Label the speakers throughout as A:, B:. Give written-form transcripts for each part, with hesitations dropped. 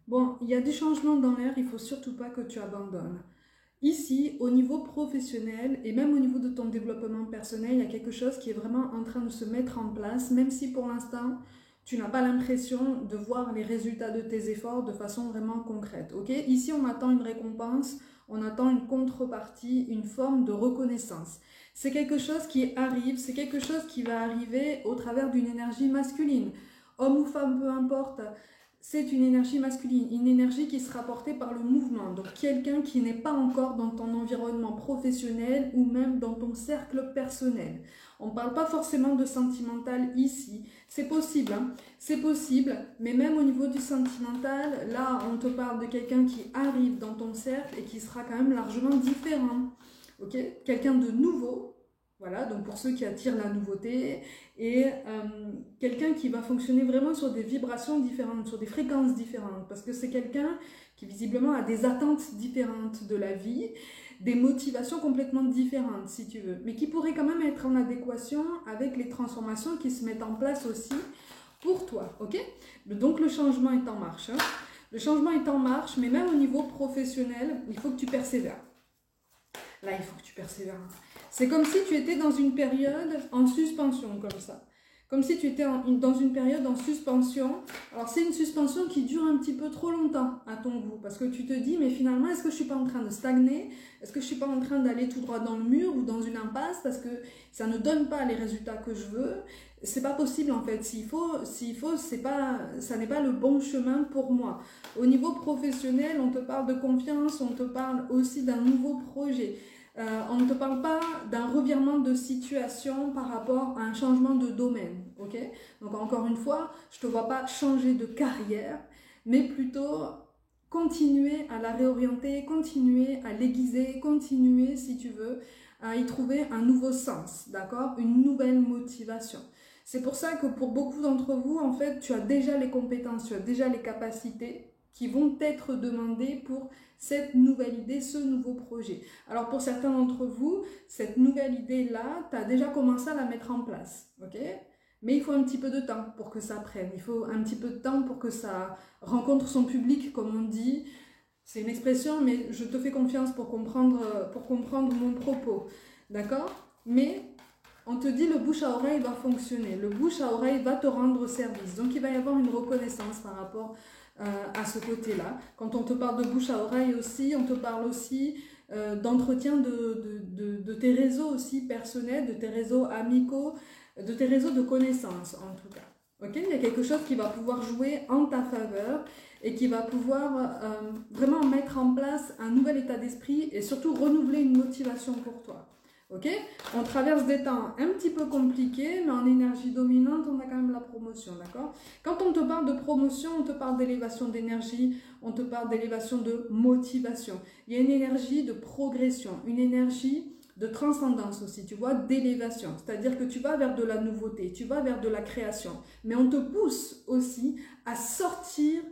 A: Bon, il y a des changements dans l'air, il faut surtout pas que tu abandonnes. Ici, au niveau professionnel et même au niveau de ton développement personnel, il y a quelque chose qui est vraiment en train de se mettre en place, même si pour l'instant, tu n'as pas l'impression de voir les résultats de tes efforts de façon vraiment concrète. Ok? Ici, on attend une récompense, on attend une contrepartie, une forme de reconnaissance. C'est quelque chose qui arrive, c'est quelque chose qui va arriver au travers d'une énergie masculine. Homme ou femme, peu importe, c'est une énergie masculine, une énergie qui sera portée par le mouvement. Donc quelqu'un qui n'est pas encore dans ton environnement professionnel ou même dans ton cercle personnel. On ne parle pas forcément de sentimental ici. C'est possible, hein, c'est possible, mais même au niveau du sentimental, là on te parle de quelqu'un qui arrive dans ton cercle et qui sera quand même largement différent. Ok, quelqu'un de nouveau. Voilà, donc pour ceux qui attirent la nouveauté, et quelqu'un qui va fonctionner vraiment sur des vibrations différentes, sur des fréquences différentes, parce que c'est quelqu'un qui visiblement a des attentes différentes de la vie, des motivations complètement différentes si tu veux, mais qui pourrait quand même être en adéquation avec les transformations qui se mettent en place aussi pour toi, ok? Donc le changement est en marche, hein. Le changement est en marche, mais même au niveau professionnel, il faut que tu persévères. Là, il faut que tu persévères. C'est comme si tu étais dans une période en suspension, comme ça. Comme si tu étais dans une période en suspension. Alors, c'est une suspension qui dure un petit peu trop longtemps, à ton goût. Parce que tu te dis, mais finalement, est-ce que je ne suis pas en train de stagner? Est-ce que je ne suis pas en train d'aller tout droit dans le mur ou dans une impasse? Parce que ça ne donne pas les résultats que je veux. C'est pas possible, en fait. S'il faut, ça n'est pas le bon chemin pour moi. Au niveau professionnel, on te parle de confiance, on te parle aussi d'un nouveau projet. On ne te parle pas d'un revirement de situation par rapport à un changement de domaine, ok? Donc encore une fois, je ne te vois pas changer de carrière, mais plutôt continuer à la réorienter, continuer à l'aiguiser, continuer, si tu veux, à y trouver un nouveau sens, d'accord? Une nouvelle motivation. C'est pour ça que pour beaucoup d'entre vous, en fait, tu as déjà les compétences, tu as déjà les capacités qui vont être demandées pour cette nouvelle idée, ce nouveau projet. Alors pour certains d'entre vous, cette nouvelle idée-là, tu as déjà commencé à la mettre en place, ok? Mais il faut un petit peu de temps pour que ça prenne, il faut un petit peu de temps pour que ça rencontre son public, comme on dit. C'est une expression, mais je te fais confiance pour comprendre mon propos, d'accord? Mais on te dit le bouche à oreille va fonctionner, le bouche à oreille va te rendre service. Donc il va y avoir une reconnaissance par rapport à ce côté-là. Quand on te parle de bouche à oreille aussi, on te parle aussi d'entretien de tes réseaux aussi personnels, de tes réseaux amicaux, de tes réseaux de connaissances en tout cas. Okay, il y a quelque chose qui va pouvoir jouer en ta faveur et qui va pouvoir vraiment mettre en place un nouvel état d'esprit et surtout renouveler une motivation pour toi. Ok, on traverse des temps un petit peu compliqués, mais en énergie dominante, on a quand même la promotion, d'accord? Quand on te parle de promotion, on te parle d'élévation d'énergie, on te parle d'élévation de motivation. Il y a une énergie de progression, une énergie de transcendance aussi, tu vois, d'élévation. C'est-à-dire que tu vas vers de la nouveauté, tu vas vers de la création. Mais on te pousse aussi à sortir,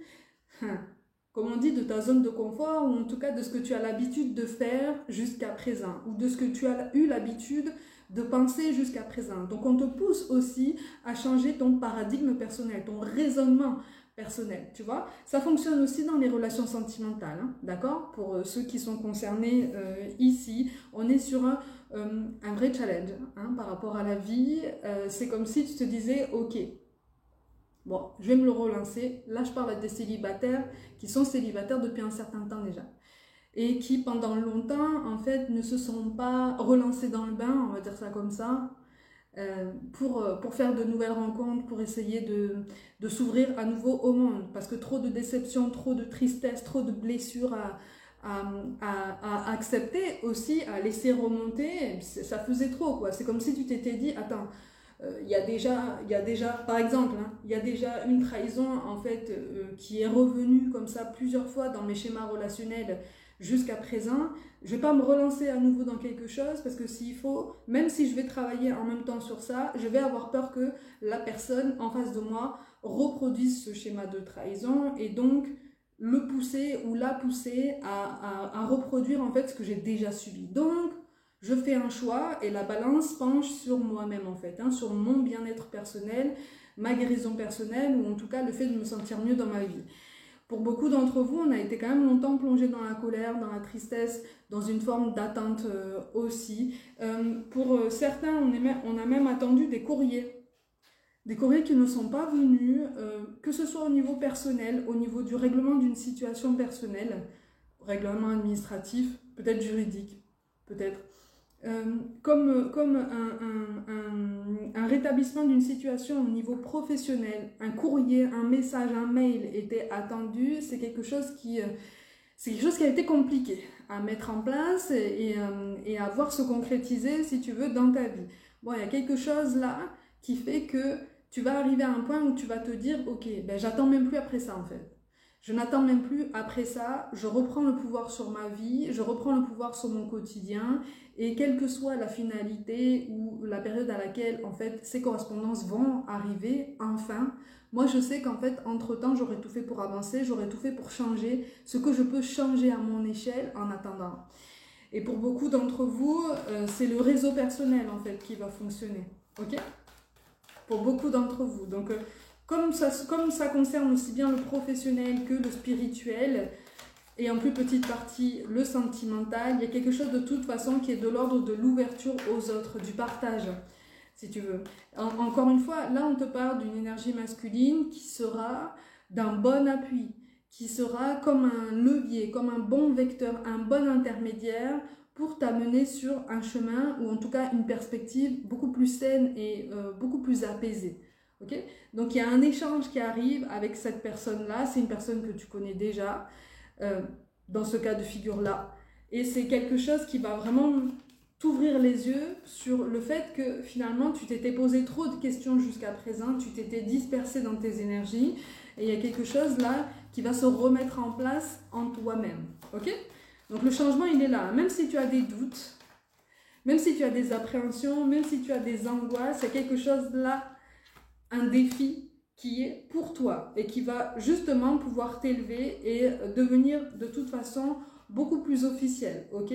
A: comme on dit, de ta zone de confort, ou en tout cas de ce que tu as l'habitude de faire jusqu'à présent, ou de ce que tu as eu l'habitude de penser jusqu'à présent. Donc on te pousse aussi à changer ton paradigme personnel, ton raisonnement personnel, tu vois. Ça fonctionne aussi dans les relations sentimentales, hein, d'accord? Pour ceux qui sont concernés ici, on est sur un vrai challenge hein, par rapport à la vie. C'est comme si tu te disais, ok, bon, je vais me le relancer. Là, je parle à des célibataires qui sont célibataires depuis un certain temps déjà. Et qui, pendant longtemps, en fait, ne se sont pas relancés dans le bain, on va dire ça comme ça, pour faire de nouvelles rencontres, pour essayer de s'ouvrir à nouveau au monde. Parce que trop de déceptions, trop de tristesse, trop de blessures à accepter aussi, à laisser remonter, ça faisait trop, quoi. C'est comme si tu t'étais dit, attends, il y a déjà, par exemple, hein, il y a déjà une trahison en fait qui est revenue comme ça plusieurs fois dans mes schémas relationnels jusqu'à présent. Je vais pas me relancer à nouveau dans quelque chose parce que s'il faut, même si je vais travailler en même temps sur ça, je vais avoir peur que la personne en face de moi reproduise ce schéma de trahison et donc le pousser ou la pousser à reproduire en fait ce que j'ai déjà subi. Donc je fais un choix et la balance penche sur moi-même en fait, hein, sur mon bien-être personnel, ma guérison personnelle ou en tout cas le fait de me sentir mieux dans ma vie. Pour beaucoup d'entre vous, on a été quand même longtemps plongé dans la colère, dans la tristesse, dans une forme d'attente aussi. Pour certains, on a même attendu des courriers. Des courriers qui ne sont pas venus, que ce soit au niveau personnel, au niveau du règlement d'une situation personnelle, règlement administratif, peut-être juridique, peut-être, comme un rétablissement d'une situation au niveau professionnel, un courrier, un message, un mail était attendu, c'est quelque chose qui a été compliqué à mettre en place et à voir se concrétiser, si tu veux, dans ta vie. Bon, il y a quelque chose là qui fait que tu vas arriver à un point où tu vas te dire, ok, ben j'attends même plus après ça en fait. Je n'attends même plus après ça, je reprends le pouvoir sur ma vie, je reprends le pouvoir sur mon quotidien, et quelle que soit la finalité ou la période à laquelle en fait ces correspondances vont arriver, enfin, moi je sais qu'en fait entre-temps j'aurais tout fait pour avancer, j'aurais tout fait pour changer ce que je peux changer à mon échelle en attendant. Et pour beaucoup d'entre vous, c'est le réseau personnel en fait qui va fonctionner, ok ? Pour beaucoup d'entre vous. Donc, comme ça concerne aussi bien le professionnel que le spirituel, et en plus petite partie le sentimental, il y a quelque chose de toute façon qui est de l'ordre de l'ouverture aux autres, du partage, si tu veux. Encore une fois, là on te parle d'une énergie masculine qui sera d'un bon appui, qui sera comme un levier, comme un bon vecteur, un bon intermédiaire pour t'amener sur un chemin ou en tout cas une perspective beaucoup plus saine et beaucoup plus apaisée. Okay, donc il y a un échange qui arrive avec cette personne-là, c'est une personne que tu connais déjà, dans ce cas de figure-là. Et c'est quelque chose qui va vraiment t'ouvrir les yeux sur le fait que finalement tu t'étais posé trop de questions jusqu'à présent, tu t'étais dispersé dans tes énergies, et il y a quelque chose là qui va se remettre en place en toi-même. Ok ? Donc le changement, il est là. Même si tu as des doutes, même si tu as des appréhensions, même si tu as des angoisses, il y a quelque chose là, un défi qui est pour toi et qui va justement pouvoir t'élever et devenir de toute façon beaucoup plus officiel, ok ?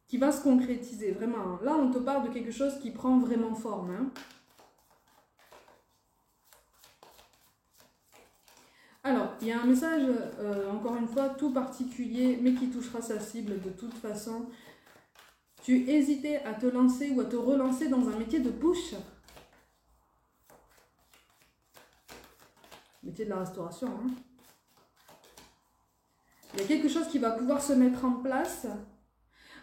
A: Qui va se concrétiser, vraiment. Là, on te parle de quelque chose qui prend vraiment forme, hein. Alors, il y a un message, encore une fois, tout particulier, mais qui touchera sa cible de toute façon. Tu hésitais à te lancer ou à te relancer dans un métier de bouche. Métier de la restauration, hein. Il y a quelque chose qui va pouvoir se mettre en place.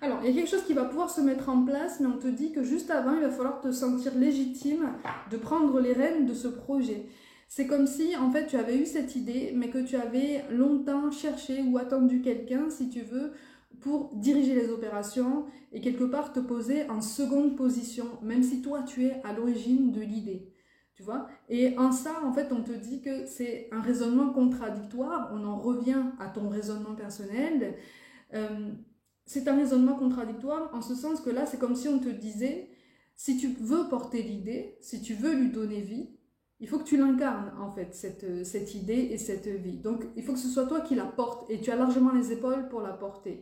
A: Alors, il y a quelque chose qui va pouvoir se mettre en place, mais on te dit que juste avant, il va falloir te sentir légitime de prendre les rênes de ce projet. C'est comme si, en fait, tu avais eu cette idée, mais que tu avais longtemps cherché ou attendu quelqu'un, si tu veux, pour diriger les opérations et quelque part te poser en seconde position, même si toi, tu es à l'origine de l'idée. Tu vois ? Et en ça, en fait, on te dit que c'est un raisonnement contradictoire. On en revient à ton raisonnement personnel. C'est un raisonnement contradictoire en ce sens que là, c'est comme si on te disait, si tu veux porter l'idée, si tu veux lui donner vie, il faut que tu l'incarnes, en fait, cette idée et cette vie. Donc, il faut que ce soit toi qui la portes et tu as largement les épaules pour la porter.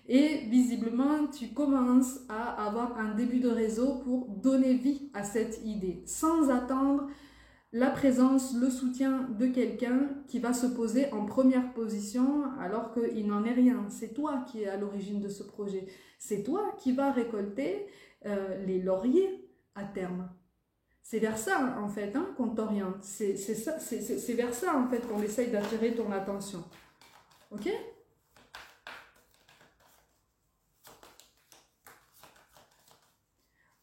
A: Et visiblement, tu commences à avoir un début de réseau pour donner vie à cette idée, sans attendre la présence, le soutien de quelqu'un qui va se poser en première position alors qu'il n'en est rien. C'est toi qui es à l'origine de ce projet. C'est toi qui vas récolter les lauriers à terme. C'est vers ça, en fait, hein, qu'on t'oriente. C'est vers ça, en fait, qu'on essaye d'attirer ton attention. Ok ?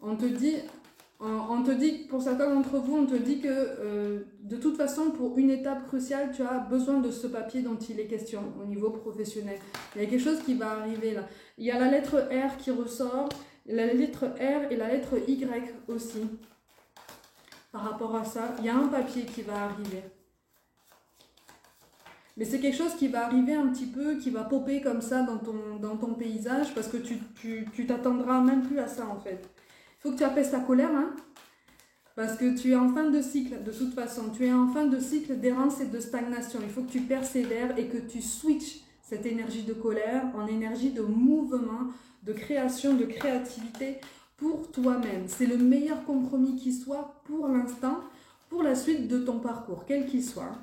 A: On te dit, pour certains d'entre vous, on te dit que de toute façon, pour une étape cruciale, tu as besoin de ce papier dont il est question au niveau professionnel. Il y a quelque chose qui va arriver là. Il y a la lettre R qui ressort, la lettre R et la lettre Y aussi. Par rapport à ça, il y a un papier qui va arriver. Mais c'est quelque chose qui va arriver un petit peu, qui va popper comme ça dans ton paysage, parce que tu t'attendras même plus à ça en fait. Il faut que tu apaises ta colère, hein, parce que tu es en fin de cycle, de toute façon. Tu es en fin de cycle d'errance et de stagnation. Il faut que tu persévères et que tu switches cette énergie de colère en énergie de mouvement, de création, de créativité pour toi-même. C'est le meilleur compromis qui soit pour l'instant, pour la suite de ton parcours, quel qu'il soit.